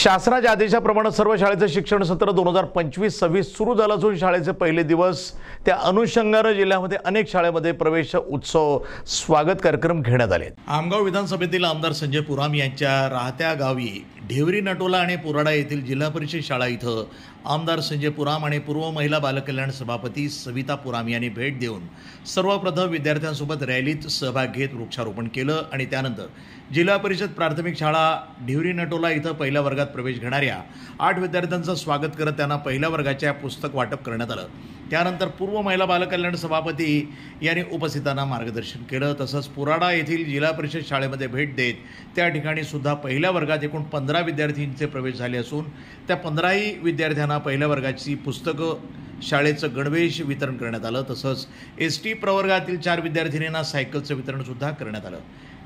शासनाच्या आदेशाप्रमाणे सर्व शाळेचे शिक्षण सत्र 2025-26 सुरू झालं असून शाळेचे पहिले दिवस त्या अनुषंगाने जिल्ह्यामध्ये अनेक शाळेमध्ये प्रवेश उत्सव स्वागत कार्यक्रम घेण्यात आले। आमगाव विधानसभेतील आमदार संजय पुराम यांच्या राहत्या गावी ढेवरी नटोला आणि पुराडा येथील जिल्हा परिषद शाळा इथं आमदार संजय पुराम आणि पूर्व महिला बालकल्याण सभापती सविता पुराम यांनी भेट देऊन सर्वप्रथम विद्यार्थ्यांसोबत रॅलीत सहभाग घेत वृक्षारोपण केलं आणि त्यानंतर जिल्हा परिषद प्राथमिक शाळा ढेवरी नटोला इथं पहिल्या वर्गात प्रवेश घेणाऱ्या 8 विद्यार्थ्यांचं स्वागत करत त्यांना पहिल्या वर्गाच्या पुस्तक वाटप करण्यात आलं। त्यानंतर पूर्व महिला बालकल्याण सभापती यांनी उपस्थितांना मार्गदर्शन केलं। तसंच पुराडा येथील जिल्हा परिषद शाळेमध्ये भेट देत त्या ठिकाणी सुद्धा पहिल्या वर्गात एकूण 15 विद्यार्थ्यांचे प्रवेश झाले असून त्या 15ही विद्यार्थ्यांना पहिल्या वर्गाची पुस्तकं शाळेचं गणवेश वितरण करण्यात आलं। तसंच एसटी प्रवर्गातील 4 विद्यार्थिनींना सायकलचं वितरण सुद्धा करण्यात आलं।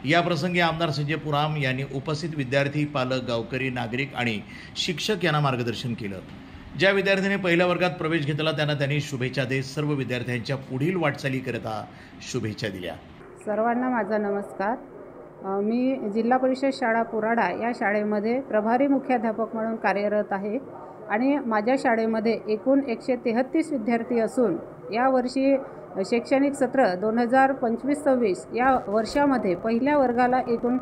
या प्रसंगी आमदार संजय पुराम यांनी उपस्थित विद्यार्थी, पालक, गावकरी, नागरिक आणि शिक्षक यांना मार्गदर्शन केलं। ज्या विद्यार्थ्यांनी पहिल्या वर्गात प्रवेश घेतला त्यांनी शुभेच्छा देत सर्व विद्यार्थ्यांच्या पुढील वाटचालीकरता शुभेच्छा दिल्या। सर्वांना माझा नमस्कार। मी जिल्हा परिषद शाळा पुराडा या शाळेमध्ये प्रभारी मुख्याध्यापक म्हणून कार्यरत आहे आणि माझ्या शाळेमध्ये एकूण 133 विद्यार्थी असून यावर्षी शैक्षणिक सत्र 2025-26 या वर्षामध्ये पहिल्या वर्गाला एकूण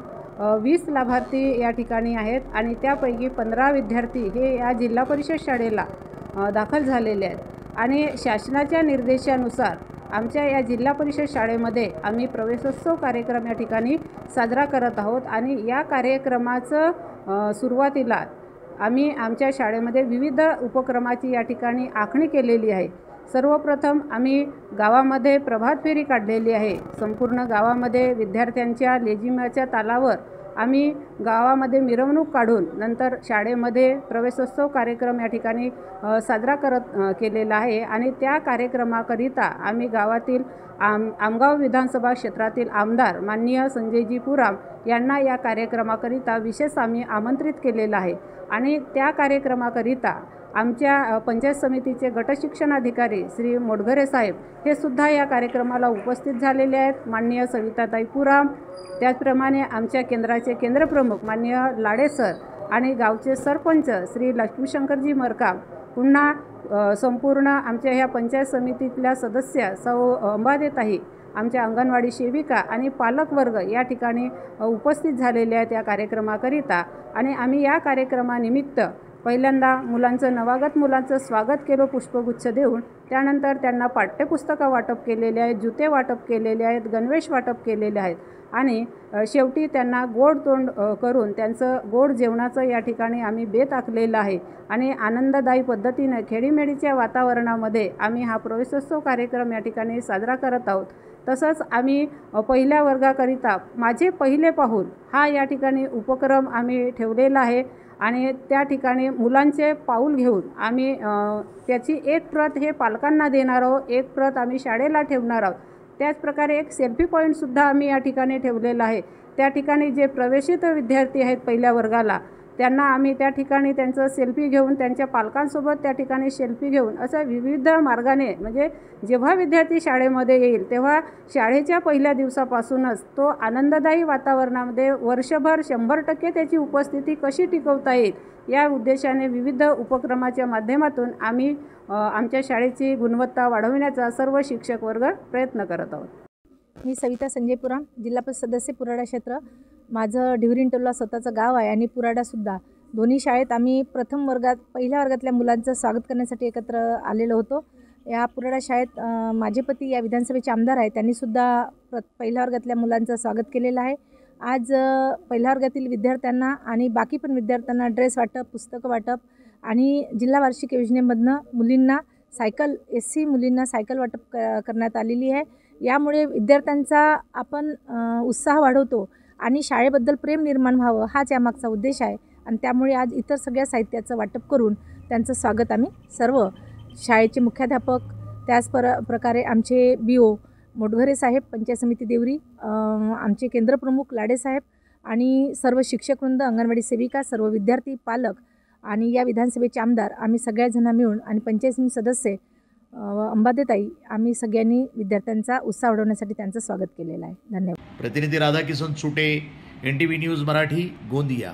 20 लाभार्थी या ठिकाणी आहेत आणि त्यापैकी 15 विद्यार्थी हे या जिल्हा परिषद शाळेला दाखल झालेले आहेत आणि शासनाच्या निर्देशानुसार आमच्या या जिल्हा परिषद शाळेमध्ये आम्ही प्रवेशोत्सव कार्यक्रम या ठिकाणी साजरा करत आहोत आणि या कार्यक्रमाचं सुरुवातीला आम्ही आमच्या शाळेमध्ये विविध उपक्रमाची या ठिकाणी आखणी केलेली आहे। सर्वप्रथम आम्ही गावामध्ये प्रभात फेरी काढलेली आहे। संपूर्ण गावामध्ये विद्यार्थ्यांच्या लेझिमाच्या तालावर आम्ही गावामध्ये मिरवणूक काढून नंतर शाळेमध्ये प्रवेशोत्सव कार्यक्रम या ठिकाणी साजरा केलेला आहे आणि त्या कार्यक्रमाकरिता आम्ही गावातील आमगाव विधानसभा क्षेत्रातील आमदार माननीय संजयजी पुराम यांना या कार्यक्रमाकरिता विशेष आम्ही आमंत्रित केलेलं आहे आणि त्या कार्यक्रमाकरिता आमच्या पंचायत समितीचे गटशिक्षणाधिकारी श्री मोडघरे साहेब हे सुद्धा या कार्यक्रमाला उपस्थित झालेले आहेत। माननीय सविताताई पुराम, त्याचप्रमाणे आमच्या केंद्राचे केंद्रप्रमुख माननीय लाडे सर आणि गावचे सरपंच श्री लक्ष्मीशंकरजी मरकाम, पुन्हा संपूर्ण आमच्या ह्या पंचायत समितीतल्या सदस्य सौ अंबादेताई, आमच्या अंगणवाडी सेविका आणि पालकवर्ग या ठिकाणी उपस्थित झालेले आहेत या कार्यक्रमाकरिता आणि आम्ही या कार्यक्रमानिमित्त पहिल्यांदा नवागत मुलांचं स्वागत केलं पुष्पगुच्छ देऊन, त्यानंतर त्यांना पाठ्यपुस्तकं वाटप केलेले आहेत, जुते वाटप केलेले आहेत, गणवेश वाटप केलेले आहेत आणि शेवटी त्यांना गोड तोंड करून त्यांचं गोड जेवणाचं या ठिकाणी आम्ही बेत आखलेलं आहे आणि आनंददायी पद्धतीने खेडीमेडीच्या वातावरणामध्ये आम्ही हा प्रवेशोत्सव कार्यक्रम या ठिकाणी साजरा करत आहोत। तसंच आम्ही पहिल्या वर्गाकरिता माझे पहिले पाऊल हा या ठिकाणी उपक्रम आम्ही ठेवलेला आहे आणि त्या ठिकाणी मुलांचे पाऊल घेऊन आम्ही त्याची एक प्रत हे पालकांना देणार आहोत, एक प्रत आम्ही शाळेला ठेवणार आहोत। त्याचप्रकारे एक सेल्फी पॉईंटसुद्धा आम्ही या ठिकाणी ठेवलेला आहे। त्या ठिकाणी जे प्रवेशित विद्यार्थी आहेत पहिल्या वर्गाला त्यांना आम्ही त्या ठिकाणी त्यांचं सेल्फी घेऊन त्यांच्या पालकांसोबत त्या ठिकाणी सेल्फी घेऊन असं विविध मार्गाने म्हणजे जेव्हा विद्यार्थी शाळेमध्ये येईल तेव्हा शाळेच्या पहिल्या दिवसापासूनच तो आनंददायी वातावरणामध्ये वर्षभर 100% त्याची उपस्थिती कशी टिकवता येईल या उद्देशाने विविध उपक्रमाच्या माध्यमातून आम्ही आमच्या शाळेची गुणवत्ता वाढवण्याचा सर्व शिक्षक वर्ग प्रयत्न करत आहोत। मी सविता संजय पुराम, जिल्हा परिषद सदस्य पुराडा क्षेत्र। माझं ढेवरी नटोला स्वतःचं गाव आहे आणि पुराडासुद्धा। दोन्ही शाळेत आम्ही प्रथम वर्गात पहिल्या वर्गातल्या मुलांचं स्वागत करण्यासाठी एकत्र आलेलो होतो। या पुराडा शाळेत माझे पती या विधानसभेचे आमदार आहेत, त्यांनीसुद्धा पहिल्या वर्गातल्या मुलांचं स्वागत केलेलं आहे। आज पहिल्या वर्गातील विद्यार्थ्यांना आणि बाकी पण विद्यार्थ्यांना ड्रेस वाटप, पुस्तकं वाटप आणि जिल्हा वार्षिक योजनेमधनं मुलींना सायकल SC मुलींना सायकल वाटप करण्यात आलेली आहे। यामुळे विद्यार्थ्यांचा आपण उत्साह वाढवतो आणि शाळेबद्दल प्रेम निर्माण व्हावं हाच यामागचा उद्देश आहे आणि त्यामुळे आज इतर सगळ्या साहित्याचं वाटप करून त्यांचं स्वागत आम्ही सर्व शाळेचे मुख्याध्यापक, त्याच प्रकारे आमचे BO मोडघरे साहेब, पंचायत समिती देवरी, आमचे केंद्रप्रमुख लाडे साहेब आणि सर्व शिक्षकवृंद, अंगणवाडी सेविका, सर्व विद्यार्थी, पालक आणि या विधानसभेचे आमदार आम्ही सगळ्याजण मिळून आणि पंचायत समिती सदस्य अंबादेताई आम्ही सगळ्यांनी विद्यार्थ्यांचा उत्साह वाढवण्यासाठी त्यांचं स्वागत केलेलं आहे। धन्यवाद। प्रतिनिधी राधाकिशन सुटे, NTV न्यूज मराठी, गोंदिया।